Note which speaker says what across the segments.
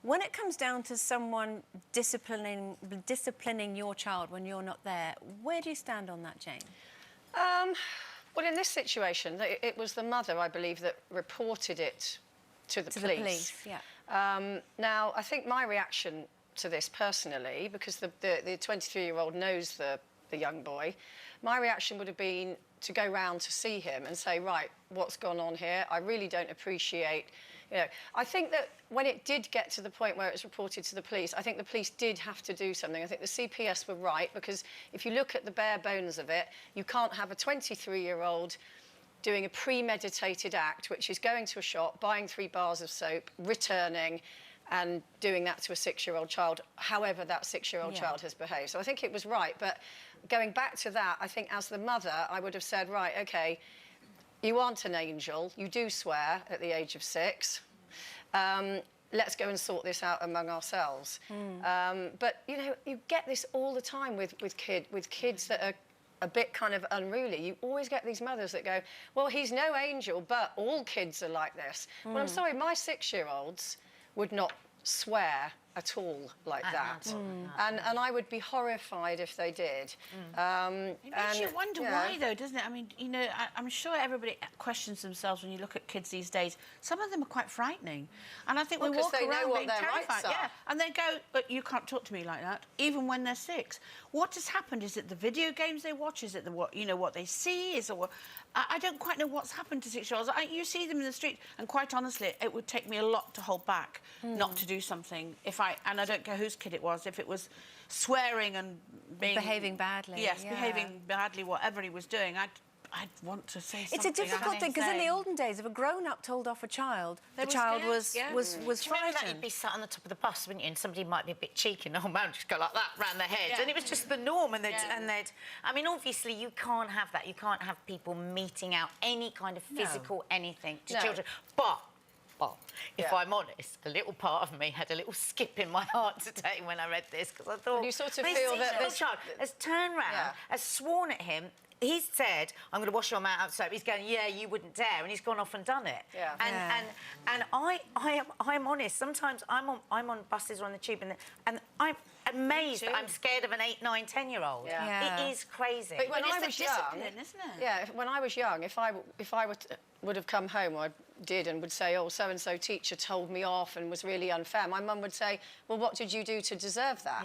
Speaker 1: When it comes down to someone disciplining your child when you're not there, where do you stand on that, Jane?
Speaker 2: Well, in this situation, it was the mother, I believe, that reported it to the police.
Speaker 1: The police, yeah.
Speaker 2: Now, I think my reaction to this personally, because the 23-year-old knows the young boy, my reaction would have been to go round to see him and say, right, what's gone on here? I really don't appreciate, you know. I think that when it did get to the point where it was reported to the police, I think the police did have to do something. I think the CPS were right, because if you look at the bare bones of it, you can't have a 23-year-old doing a premeditated act, which is going to a shop, buying 3 bars of soap, returning, and doing that to a 6-year-old child, however that 6-year-old child has behaved. So I think it was right. But going back to that, I think as the mother, I would have said, right, OK, you aren't an angel. You do swear at the age of 6. Let's go and sort this out among ourselves. But, you know, you get this all the time with kids that are a bit kind of unruly. You always get these mothers that go, well, he's no angel, but all kids are like this. Well, I'm sorry, my 6-year-olds would not swear at all like that. And I would be horrified if they did.
Speaker 3: It makes you wonder why, though, doesn't it? I mean, you know, I'm sure everybody questions themselves when you look at kids these days. Some of them are quite frightening. And I think we walk around being terrified. Yeah, and they go, but you can't talk to me like that, even when they're 6. What has happened? Is it the video games they watch? Is it what they see? Is it what... I don't quite know what's happened to 6-year-olds. You see them in the street, and quite honestly, it would take me a lot to hold back not to do something and I don't care whose kid it was, if it was swearing and behaving
Speaker 1: badly.
Speaker 3: Yes, behaving badly, whatever he was doing, I'd want to say something.
Speaker 1: It's a difficult thing, because in the olden days, if a grown-up told off a child, the child was frightened.
Speaker 4: That you'd be sat on the top of the bus, wouldn't you? And somebody might be a bit cheeky, and the whole man just go like that round their head, and it was just the norm. And they'd, I mean, obviously, you can't have that. You can't have people meting out any kind of physical anything to children. But if I'm honest, a little part of me had a little skip in my heart today when I read this, because I thought...
Speaker 2: You sort of feel that
Speaker 4: this child has turned round, has sworn at him. He's said, I'm going to wash your mouth out soap. He's going, yeah, you wouldn't dare. And he's gone off and done it. And I'm honest. Sometimes I'm on buses or on the tube and I'm amazed that I'm scared of an 8, 9, 10-year-old. It is crazy.
Speaker 2: But when I was young,
Speaker 3: isn't it?
Speaker 2: Yeah, when I was young, if I would have come home, or I did, and would say, oh, so-and-so teacher told me off and was really unfair, my mum would say, well, what did you do to deserve that?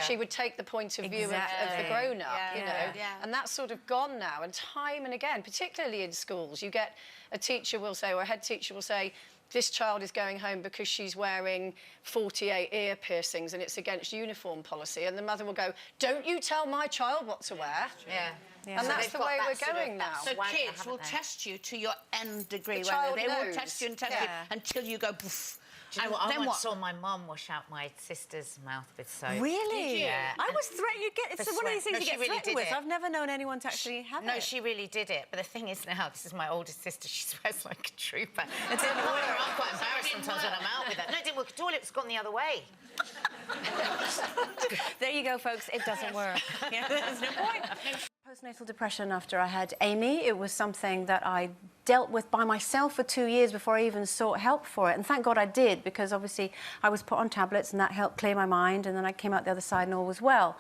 Speaker 2: She would take the point of view of the grown-up, you know, and that's sort of gone now. And time and again, particularly in schools, you get a teacher will say, or a head teacher will say, this child is going home because she's wearing 48 ear piercings and it's against uniform policy. And the mother will go, don't you tell my child what to wear. And so that's the way we're going now.
Speaker 3: So kids will test you to your nth degree.
Speaker 2: The child
Speaker 3: they will test you and test you until you go, poof.
Speaker 4: Do you know what? I once saw my mum wash out my sister's mouth with soap.
Speaker 1: Really?
Speaker 4: Did you? Yeah.
Speaker 1: I was threatened. It's one of these things you get threatened with. I've never known anyone to actually have it.
Speaker 4: No, she really did it. But the thing is now, this is my oldest sister. She swears like a trooper. It didn't work. I'm quite embarrassed sometimes when I'm out with her. No, it didn't work at all. It's gone the other way.
Speaker 1: There you go, folks. It doesn't work. There's no point. Postnatal depression after I had Amy. It was something that I dealt with by myself for 2 years before I even sought help for it. And thank God I did, because obviously I was put on tablets and that helped clear my mind, and then I came out the other side and all was well.